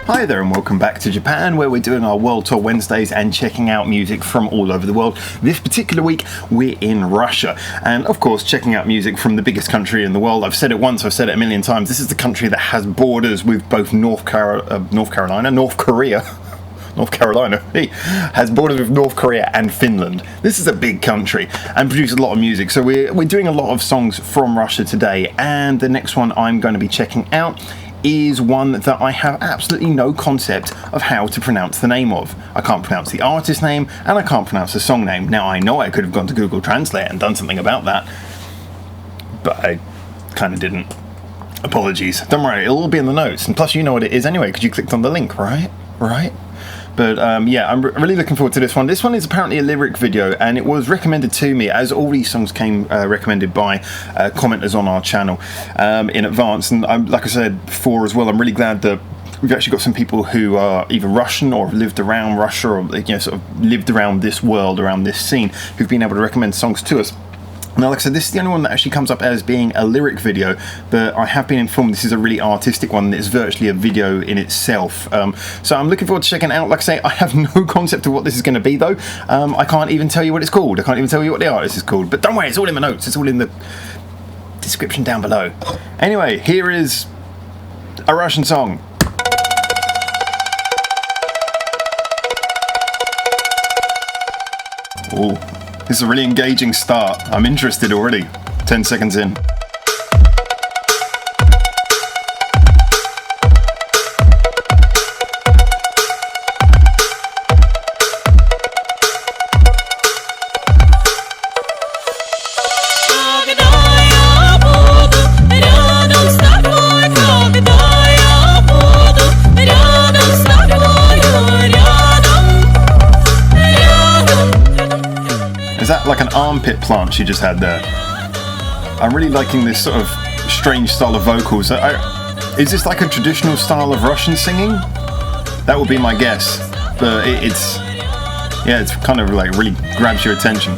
Hi there and welcome back to Japan, where we're doing our World Tour Wednesdays and checking out music from all over the world. This particular week we're in Russia, and of course checking out music from the biggest country in the world. I've said it once, I've said it a million times. This is the country that has borders with both North Korea has borders with North Korea and Finland. This is a big country and produces a lot of music, so we're doing a lot of songs from Russia today, and the next one I'm going to be checking out is one that I have absolutely no concept of how to pronounce the name of. I can't pronounce the artist name and I can't pronounce the song name. Now I know I could have gone to Google Translate and done something about that, but I kind of didn't. Apologies. Don't worry, it'll all be in the notes, and plus you know what it is anyway because you clicked on the link, right? But yeah, I'm really looking forward to this one. This one is apparently a lyric video, and it was recommended to me, as all these songs came recommended by commenters on our channel in advance. And like I said before as well, I'm really glad that we've actually got some people who are either Russian or have lived around Russia, or sort of lived around this world, around this scene, who've been able to recommend songs to us. Now, like I said, this is the only one that actually comes up as being a lyric video, but I have been informed this is a really artistic one. It's virtually a video in itself. So I'm looking forward to checking it out. Like I say, I have no concept of what this is going to be, though. I can't even tell you what it's called. I can't even tell you what the artist is called. But don't worry, it's all in my notes. It's all in the description down below. Anyway, here is a Russian song. Ooh. This is a really engaging start. I'm interested already. 10 seconds in. Is that like an armpit plant she just had there? I'm really liking this sort of strange style of vocals. Is this like a traditional style of Russian singing? That would be my guess. But it's kind of like really grabs your attention.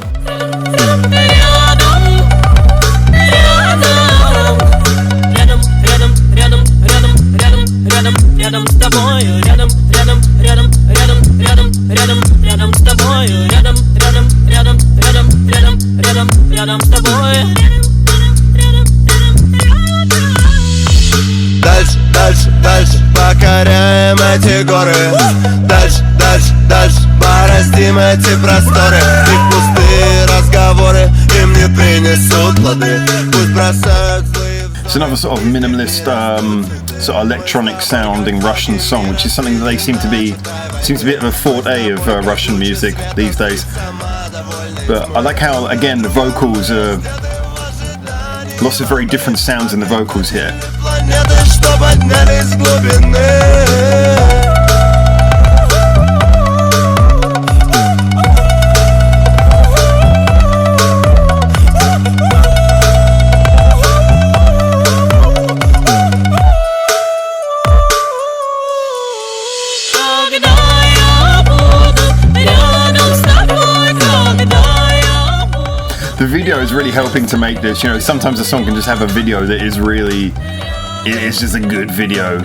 Дальше покоряем эти горы. Дальше бороздим эти просторы. Их пустые разговоры им не принесут плоды. Пусть бросают злые. It's another sort of minimalist, sort of electronic sounding Russian song, which is something that they seems to be a bit of a forte of Russian music these days. But I like how, again, the vocals are lots of very different sounds in the vocals here. The video is really helping to make this. You know, sometimes a song can just have a video that is really, it's just a good video,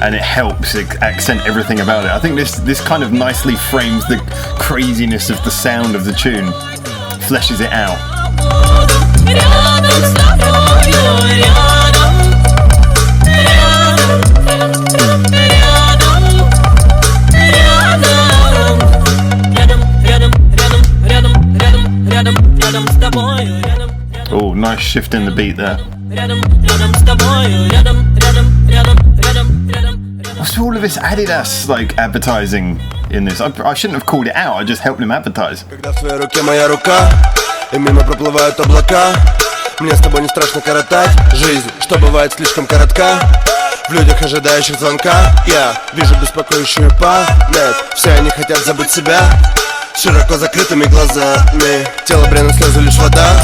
and it helps accent everything about it. I think this kind of nicely frames the craziness of the sound of the tune, fleshes it out. Oh, nice shift in the beat there. What's all of this Adidas like advertising in this? I shouldn't have called it out, I just helped him advertise. Когда в твоей руке моя рука, и мимо проплывают облака, мне с тобой не страшно коротать жизнь, что бывает слишком коротка. В людях, ожидающих звонка, я вижу беспокоящую память. Все они хотят забыть себя широко закрытыми глазами. Тело бренут слезы лишь вода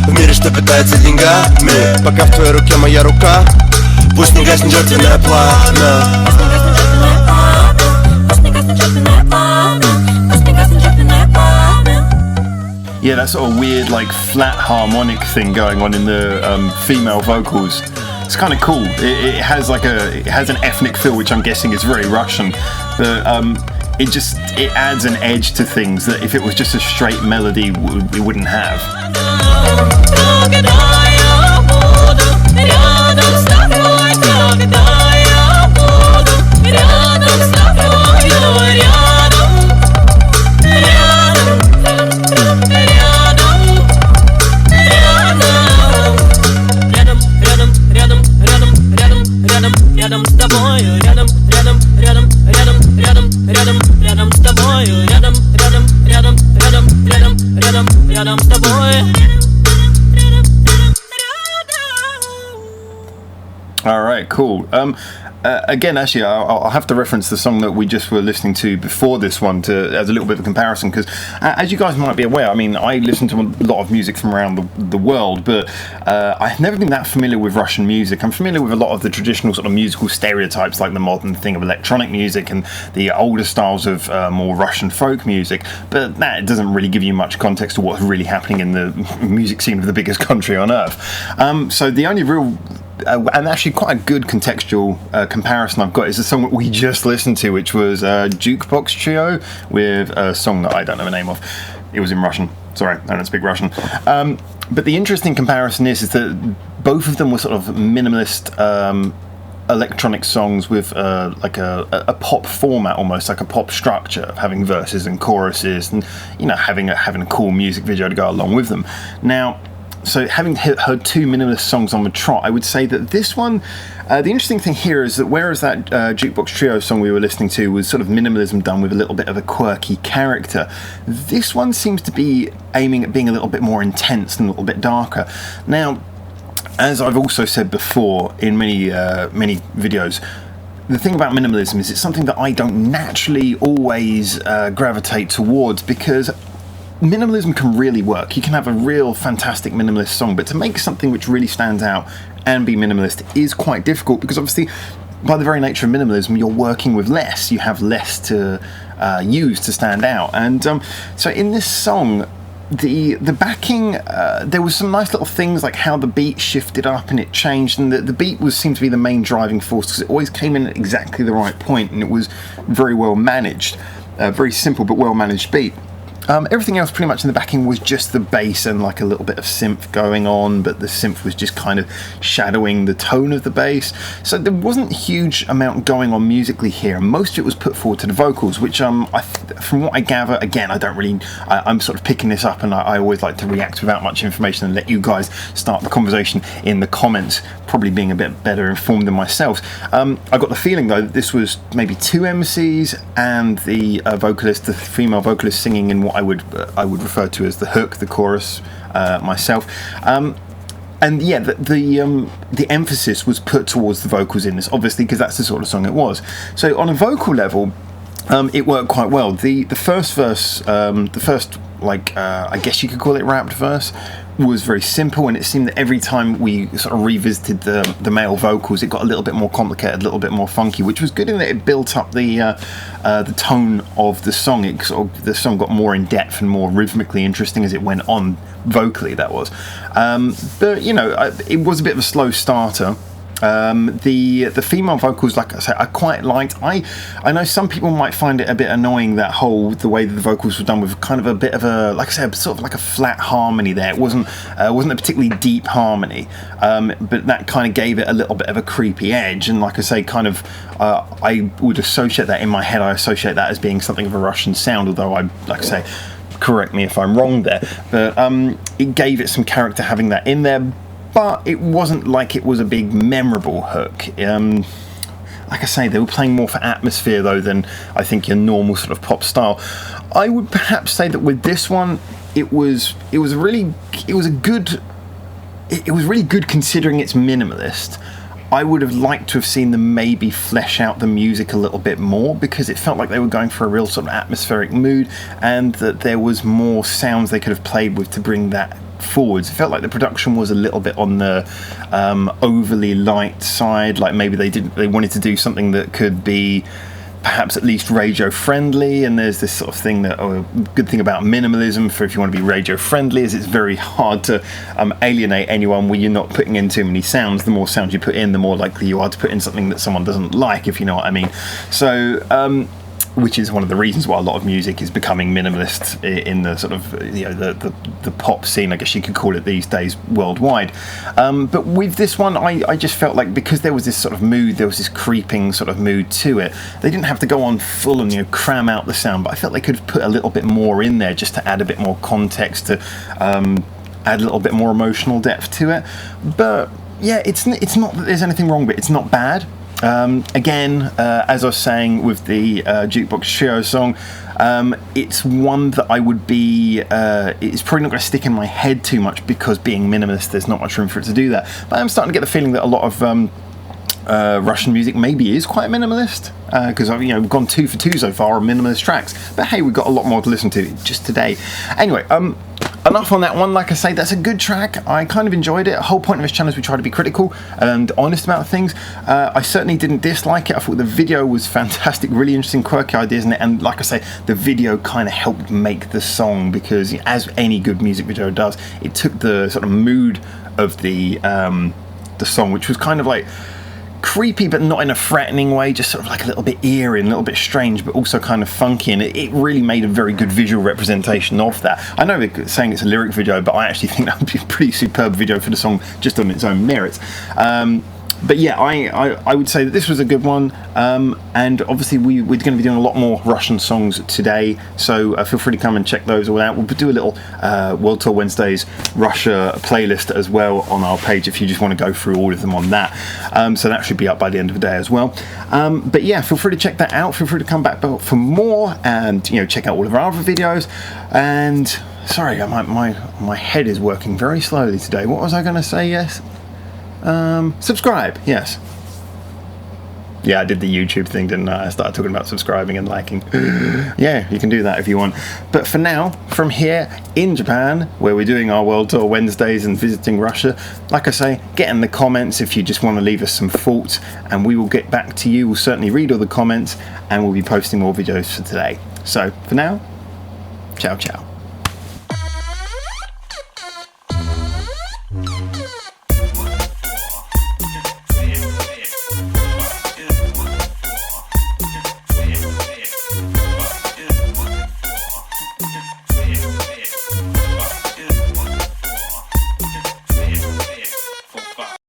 в мире, что питается деньгами. Пока в твоей руке моя рука, пусть не гаснет жертвенное пламя. Yeah, that sort of weird like flat harmonic thing going on in the female vocals. It's kind of cool. It has an ethnic feel, which I'm guessing is very Russian, but it adds an edge to things that if it was just a straight melody, we wouldn't have. Рядом с тобою, рядом, рядом, рядом, рядом, рядом, рядом, рядом с тобою, рядом, рядом, рядом, рядом, рядом, рядом, рядом с тобой. All right, cool. Again, actually, I'll have to reference the song that we just were listening to before this one as a little bit of a comparison, because as you guys might be aware, I mean, I listen to a lot of music from around the world, but I've never been that familiar with Russian music. I'm familiar with a lot of the traditional sort of musical stereotypes, like the modern thing of electronic music and the older styles of more Russian folk music, but that doesn't really give you much context to what's really happening in the music scene of the biggest country on earth. So the only real and actually quite a good contextual comparison I've got is the song that we just listened to, which was Jukebox Trio with a song that I don't know the name of. It was in Russian. Sorry, I don't speak Russian. But the interesting comparison is that both of them were sort of minimalist electronic songs with like a pop format, almost like a pop structure, of having verses and choruses, and having a cool music video to go along with them. Now, so having heard two minimalist songs on the trot, I would say that this one, the interesting thing here is that whereas that Jukebox Trio song we were listening to was sort of minimalism done with a little bit of a quirky character, this one seems to be aiming at being a little bit more intense and a little bit darker. Now, as I've also said before in many videos, the thing about minimalism is it's something that I don't naturally always gravitate towards, because minimalism can really work. You can have a real fantastic minimalist song, but to make something which really stands out and be minimalist is quite difficult, because obviously by the very nature of minimalism you're working with less. You have less to use to stand out. And so in this song, the backing, there was some nice little things like how the beat shifted up and it changed, and the beat seemed to be the main driving force, because it always came in at exactly the right point and it was very well managed. Very simple but well managed beat. Everything else pretty much in the backing was just the bass and like a little bit of synth going on, but the synth was just kind of shadowing the tone of the bass. So there wasn't a huge amount going on musically here. Most of it was put forward to the vocals, which from what I gather, again, I'm sort of picking this up, and I always like to react without much information and let you guys start the conversation in the comments, probably being a bit better informed than myself. I got the feeling though that this was maybe two MCs and the female vocalist singing in what I would refer to as the hook, the chorus, myself. And yeah, the emphasis was put towards the vocals in this, obviously, because that's the sort of song it was. So on a vocal level, it worked quite well. The first verse, I guess you could call it rapped verse, was very simple, and it seemed that every time we sort of revisited the male vocals, it got a little bit more complicated, a little bit more funky, which was good in that it built up the tone of the song. The song got more in depth and more rhythmically interesting as it went on vocally, that was. But it was a bit of a slow starter. The female vocals, like I say, I quite liked. I know some people might find it a bit annoying, the way that the vocals were done with kind of a bit of a, like I said, sort of like a flat harmony there. It wasn't a particularly deep harmony, but that kind of gave it a little bit of a creepy edge. And like I say, kind of, I would associate that in my head. I associate that as being something of a Russian sound, although like I say, correct me if I'm wrong there, but it gave it some character having that in there. But it wasn't like it was a big memorable hook. Like I say, they were playing more for atmosphere though than I think your normal sort of pop style. I would perhaps say that with this one, it was really good considering it's minimalist. I would have liked to have seen them maybe flesh out the music a little bit more, because it felt like they were going for a real sort of atmospheric mood, and that there was more sounds they could have played with to bring that forwards. It felt like the production was a little bit on the overly light side, like maybe they wanted to do something that could be perhaps at least radio friendly. And there's this sort of thing that, good thing about minimalism for if you want to be radio friendly is it's very hard to alienate anyone when you're not putting in too many sounds. The more sounds you put in, the more likely you are to put in something that someone doesn't like, if you know what I mean. So which is one of the reasons why a lot of music is becoming minimalist in the sort of the pop scene, I guess you could call it these days, worldwide. But with this one, I just felt like because there was this sort of mood, there was this creeping sort of mood to it, they didn't have to go on full and cram out the sound, but I felt they could have put a little bit more in there just to add a bit more context, to add a little bit more emotional depth to it. But yeah, it's not that there's anything wrong with it. It's not bad. Again, as I was saying with the Jukebox Trio song, it's one that I would be, it's probably not going to stick in my head too much because being minimalist, there's not much room for it to do that. But I'm starting to get the feeling that a lot of Russian music maybe is quite minimalist, because I've gone 2 for 2 so far on minimalist tracks. But hey, we've got a lot more to listen to just today. Anyway, enough on that one. Like I say, that's a good track. I kind of enjoyed it. The whole point of this channel is we try to be critical and honest about things. I certainly didn't dislike it. I thought the video was fantastic, really interesting, quirky ideas in it. And like I say, the video kind of helped make the song because, as any good music video does, it took the sort of mood of the song, which was kind of like creepy but not in a threatening way, just sort of like a little bit eerie and a little bit strange but also kind of funky, and it really made a very good visual representation of that. I know they're saying it's a lyric video, but I actually think that would be a pretty superb video for the song just on its own merits. But yeah, I would say that this was a good one, and obviously we're going to be doing a lot more Russian songs today, so feel free to come and check those all out. We'll do a little World Tour Wednesdays Russia playlist as well on our page if you just want to go through all of them on that, so that should be up by the end of the day as well. But yeah, feel free to check that out, feel free to come back for more, and check out all of our other videos. And sorry, my head is working very slowly today. What was I going to say? Yes, subscribe, yes. Yeah, I did the YouTube thing, didn't I? I started talking about subscribing and liking. Yeah, you can do that if you want. But for now, from here in Japan, where we're doing our World Tour Wednesdays and visiting Russia, like I say, get in the comments if you just want to leave us some thoughts, and we will get back to you. We'll certainly read all the comments, and we'll be posting more videos for today. So, for now, ciao ciao.